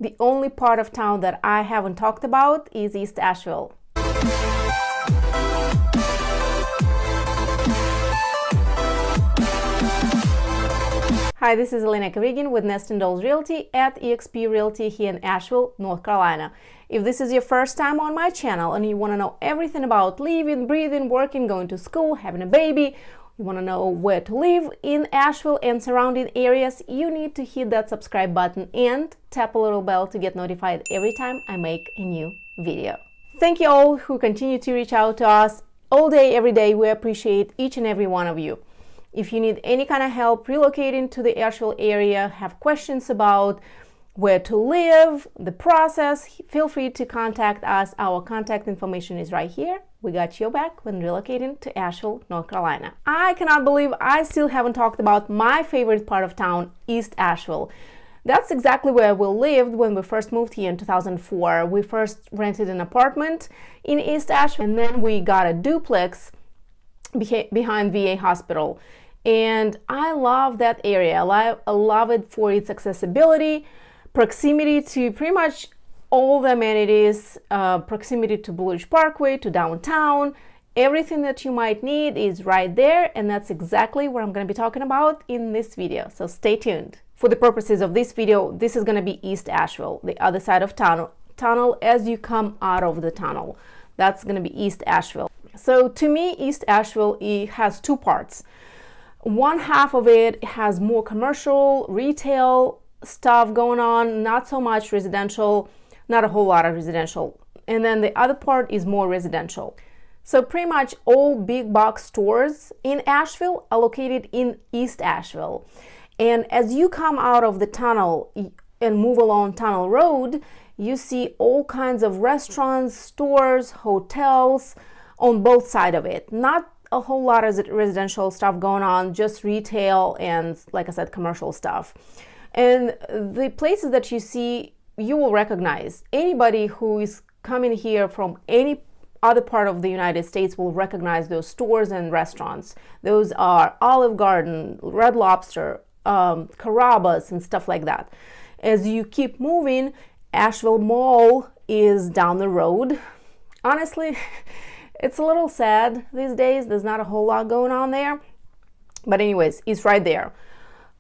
The only part of town that I haven't talked about is East Asheville. Hi, this is 𝕊𝕍𝕉 with ℂ𝕠𝕟𝕟𝕼 Realty at eXp Realty here in Asheville, North Carolina. If this is your first time on my channel and you want to know everything about living, breathing, working, going to school, having a baby, you want to know where to live in Asheville and surrounding areas, you need to hit that subscribe button and tap a little bell to get notified every time I make a new video. Thank you all who continue to reach out to us all day, every day. We appreciate each and every one of you. If you need any kind of help relocating to the Asheville area, have questions about where to live, the process, feel free to contact us. Our contact information is right here. We got your back when relocating to Asheville, North Carolina. I cannot believe I still haven't talked about my favorite part of town, East Asheville. That's exactly where we lived when we first moved here in 2004. We first rented an apartment in East Asheville, and then we got a duplex behind VA hospital. And I love that area. I love it for its accessibility, proximity to pretty much all the amenities, proximity to 𝕊𝕉𝔹𝕊ℂ Parkway, to downtown. Everything that you might need is right there, and that's exactly what I'm going to be talking about in this video. So stay tuned. For the purposes of this video, this is going to be East Asheville, the other side of tunnel as you come out of the tunnel. That's going to be East Asheville. So to me, East Asheville, it has two parts. One half of it has more commercial, retail stuff going on, not so much residential, not a whole lot of residential. And then the other part is more residential. So pretty much all big box stores in Asheville are located in East Asheville. And as you come out of the tunnel and move along Tunnel Road, you see all kinds of restaurants, stores, hotels on both sides of it. Not a whole lot of residential stuff going on, just retail and, like I said, commercial stuff. And the places that you see, you will recognize. Anybody who is coming here from any other part of the United States will recognize those stores and restaurants. Those are Olive Garden, Red Lobster, Carrabba's, and stuff like that. As you keep moving, Asheville Mall is down the road. Honestly, it's a little sad these days. There's not a whole lot going on there. But anyways, it's right there.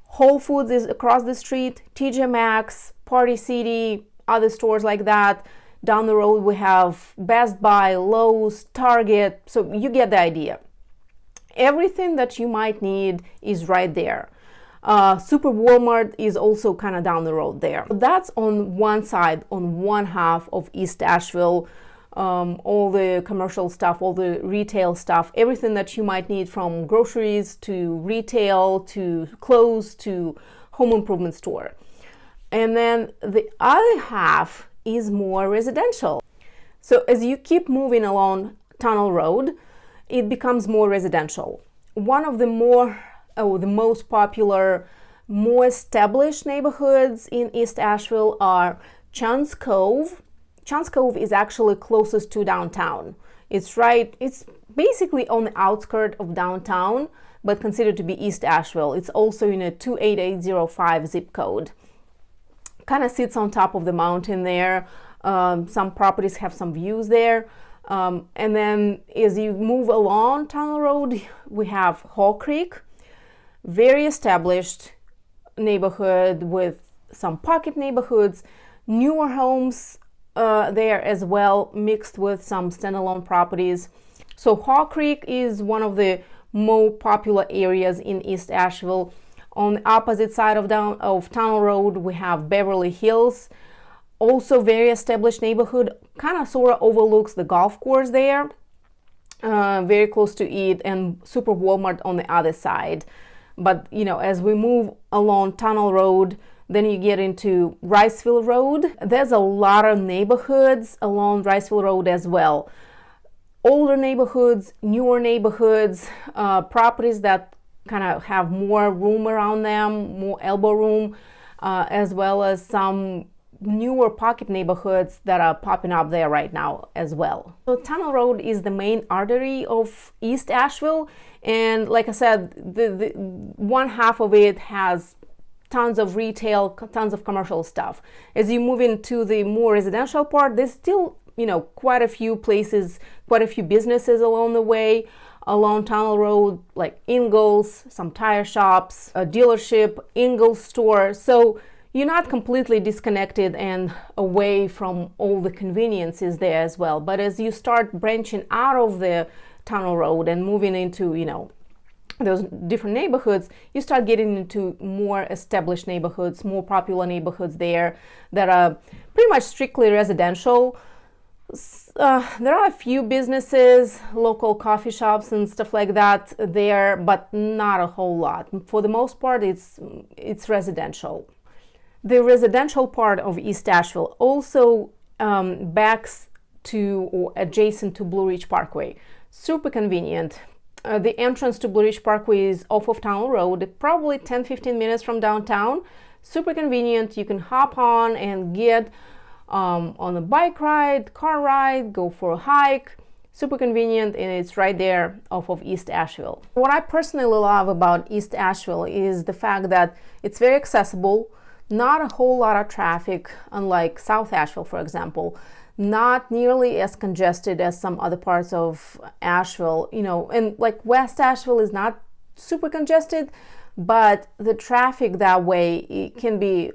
Whole Foods is across the street, TJ Maxx, Party City, other stores like that. Down the road we have Best Buy, Lowe's, Target. So you get the idea. Everything that you might need is right there. Super Walmart is also kind of down the road there. That's on one side, on one half of East Asheville. All the commercial stuff, all the retail stuff, everything that you might need, from groceries to retail to clothes to home improvement store. And then the other half is more residential. So as you keep moving along Tunnel Road, it becomes more residential. One of the most popular, more established neighborhoods in East Asheville are Chunks Cove. Chunks Cove is actually closest to downtown. It's basically on the outskirts of downtown, but considered to be East Asheville. It's also in a 28805 zip code. Kind of sits on top of the mountain there. Some properties have some views there. And then as you move along Tunnel Road, we have Haw Creek, very established neighborhood with some pocket neighborhoods, newer homes there as well, mixed with some standalone properties. So Haw Creek is one of the more popular areas in East Asheville. On the opposite side of Tunnel Road, we have Beverly Hills, also very established neighborhood, kind of sort of overlooks the golf course there, very close to it, and Super Walmart on the other side. But you know, as we move along Tunnel Road, then you get into Riceville Road. There's a lot of neighborhoods along Riceville Road as well. Older neighborhoods, newer neighborhoods, properties that kind of have more room around them, more elbow room, as well as some newer pocket neighborhoods that are popping up there right now as well. So Tunnel Road is the main artery of East Asheville, and like I said, the one half of it has tons of retail, tons of commercial stuff. As you move into the more residential part, there's still, you know, quite a few places, quite a few businesses along the way, along Tunnel Road, like Ingalls, some tire shops, a dealership, Ingalls store. So you're not completely disconnected and away from all the conveniences there as well. But as you start branching out of the Tunnel Road and moving into, you know, those different neighborhoods, you start getting into more established neighborhoods, more popular neighborhoods there that are pretty much strictly residential. There are a few businesses, local coffee shops and stuff like that there, but not a whole lot. For the most part, it's residential. The residential part of East Asheville also backs to or adjacent to Blue Ridge Parkway. Super convenient. The entrance to Blue Ridge Parkway is off of Tunnel Road, probably 10-15 minutes from downtown. Super convenient. You can hop on and get on a bike ride, car ride, go for a hike. Super convenient, and it's right there off of East Asheville. What I personally love about East Asheville is the fact that it's very accessible. Not a whole lot of traffic, unlike South Asheville, for example. Not nearly as congested as some other parts of Asheville, you know, and like West Asheville is not super congested, but the traffic that way, it can be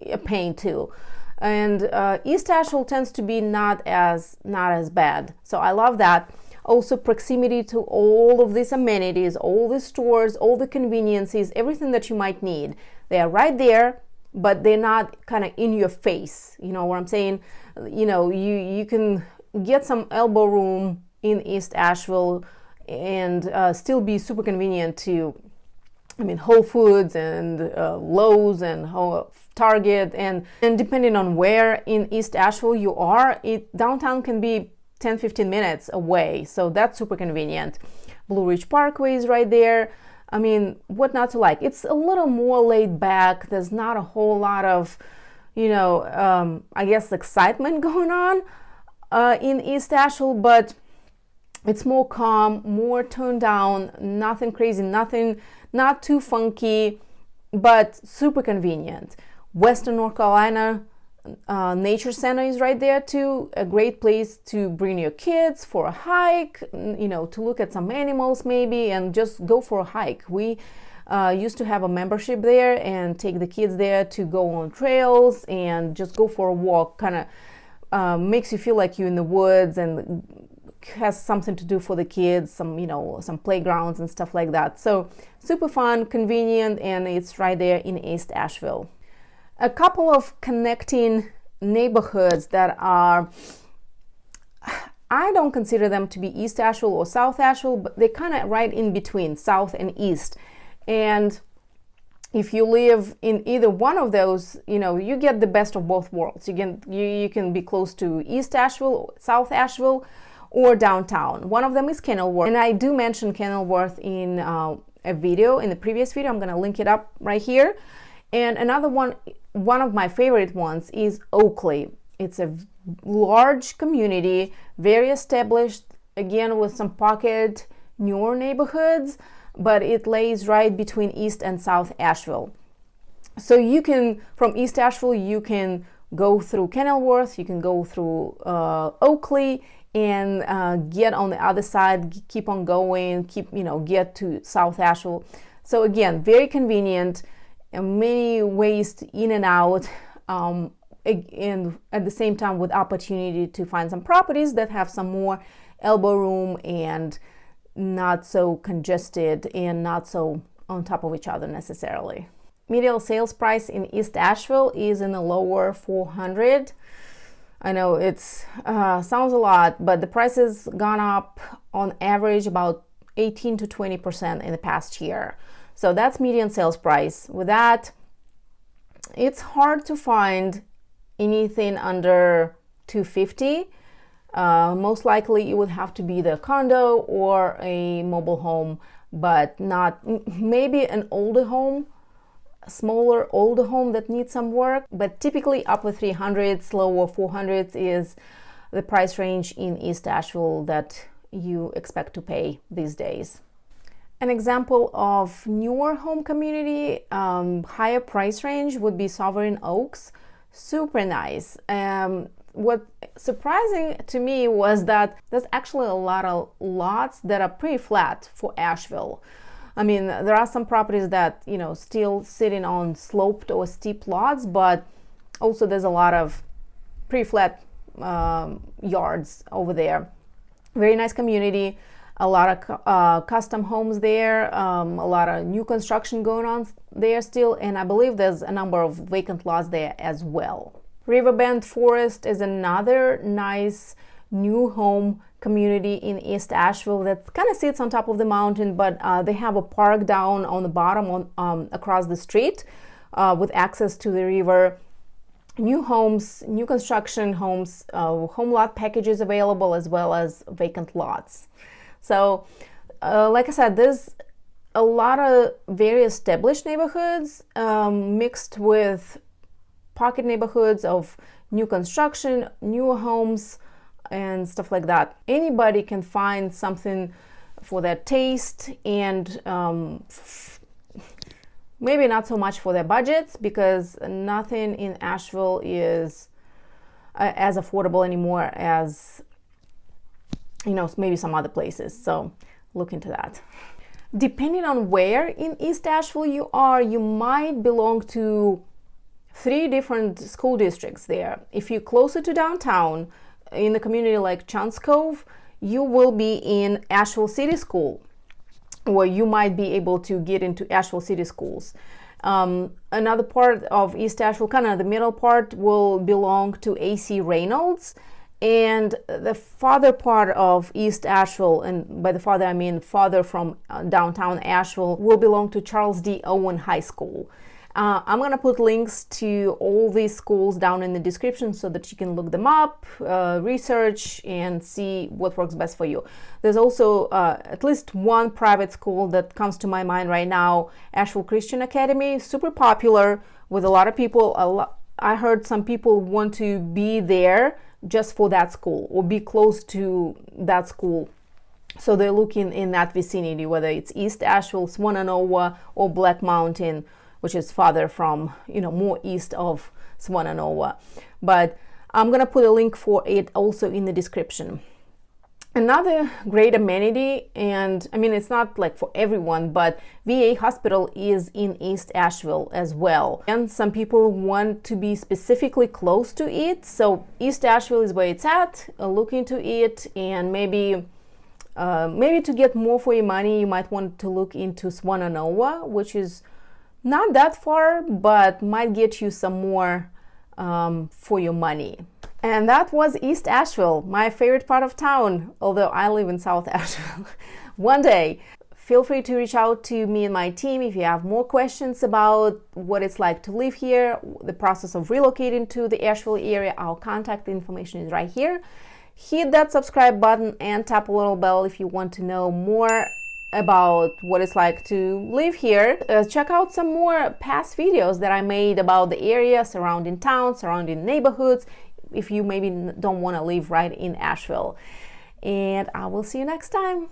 a pain too. And East Asheville tends to be not as bad. So I love that. Also, proximity to all of these amenities, all the stores, all the conveniences, everything that you might need. They are right there, but they're not kind of in your face. You know what I'm saying? You know, you can get some elbow room in East Asheville and still be super convenient to, I mean, Whole Foods and Lowe's and Target, and depending on where in East Asheville you are, downtown can be 10-15 minutes away. So that's super convenient. Blue Ridge Parkway is right there. I mean, what not to like? It's a little more laid back. There's not a whole lot of, you know, I guess excitement going on in East Asheville, but it's more calm, more toned down, nothing crazy, not too funky, but super convenient. Western North Carolina Nature Center is right there too, a great place to bring your kids for a hike, you know, to look at some animals maybe and just go for a hike. We used to have a membership there and take the kids there to go on trails and just go for a walk. Kind of makes you feel like you're in the woods and has something to do for the kids, some, you know, some playgrounds and stuff like that. So super fun, convenient, and it's right there in East Asheville. A couple of connecting neighborhoods that are, I don't consider them to be East Asheville or South Asheville, but they're kind of right in between, South and East. And if you live in either one of those, you know, you get the best of both worlds. You can be close to East Asheville, South Asheville, or downtown. One of them is Kenilworth, and I do mention Kenilworth in a video, in the previous video. I'm going to link it up right here. And another one of my favorite ones is Oakley. It's a large community, very established, again with some pocket newer neighborhoods, but it lays right between East and South Asheville. So you can, from East Asheville, you can go through Kenilworth, you can go through Oakley, and get on the other side, keep on going, get to South Asheville. So again, very convenient, many ways to in and out, and at the same time with opportunity to find some properties that have some more elbow room and not so congested and not so on top of each other necessarily. Median sales price in East Asheville is in the lower 400. I know it's sounds a lot, but the price has gone up on average about 18 to 20% in the past year. So that's median sales price. With that, it's hard to find anything under 250. Most likely it would have to be the condo or a mobile home, but not maybe an older home, smaller older home that needs some work, but typically upper 300s, lower 400s is the price range in East Asheville that you expect to pay these days. An example of newer home community, higher price range would be Sovereign Oaks. Super nice. What surprising to me was that there's actually a lot of lots that are pretty flat for Asheville. I mean, there are some properties that, you know, still sitting on sloped or steep lots, but also there's a lot of pretty flat yards over there. Very nice community, a lot of custom homes there, a lot of new construction going on there still, and I believe there's a number of vacant lots there as well. Riverbend Forest is another nice new home community in East Asheville that kind of sits on top of the mountain, but they have a park down on the bottom across the street with access to the river. New homes, new construction homes, home lot packages available, as well as vacant lots. So like I said, there's a lot of very established neighborhoods mixed with pocket neighborhoods of new construction, new homes, and stuff like that. Anybody can find something for their taste, and maybe not so much for their budget, because nothing in Asheville is as affordable anymore as, you know, maybe some other places. So look into that. Depending on where in East Asheville you are, you might belong to 3 different school districts there. If you're closer to downtown, in a community like Cove, you will be in Asheville City School, or you might be able to get into Asheville City Schools. Another part of East Asheville, kind of the middle part, will belong to A.C. Reynolds, and the farther part of East Asheville, and by the farther I mean farther from downtown Asheville, will belong to Charles D. Owen High School. I'm going to put links to all these schools down in the description so that you can look them up, research, and see what works best for you. There's also at least one private school that comes to my mind right now, Asheville Christian Academy, super popular with a lot of people. I heard some people want to be there just for that school or be close to that school. So they're looking in that vicinity, whether it's East Asheville, Swannanoa, or Black Mountain, which is farther from, you know, more east of Swannanoa. But I'm going to put a link for it also in the description. Another great amenity, and I mean, it's not like for everyone, but VA hospital is in East Asheville as well. And some people want to be specifically close to it. So East Asheville is where it's at. Look into it, and maybe to get more for your money, you might want to look into Swannanoa, which is not that far, but might get you some more for your money. And that was East Asheville, my favorite part of town, although I live in South Asheville. One day, feel free to reach out to me and my team if you have more questions about what it's like to live here, the process of relocating to the Asheville area. Our contact information is right here. Hit that subscribe button and tap a little bell if you want to know more about what it's like to live here. Check out some more past videos that I made about the area, surrounding towns, surrounding neighborhoods, if you maybe don't want to live right in Asheville. And I will see you next time.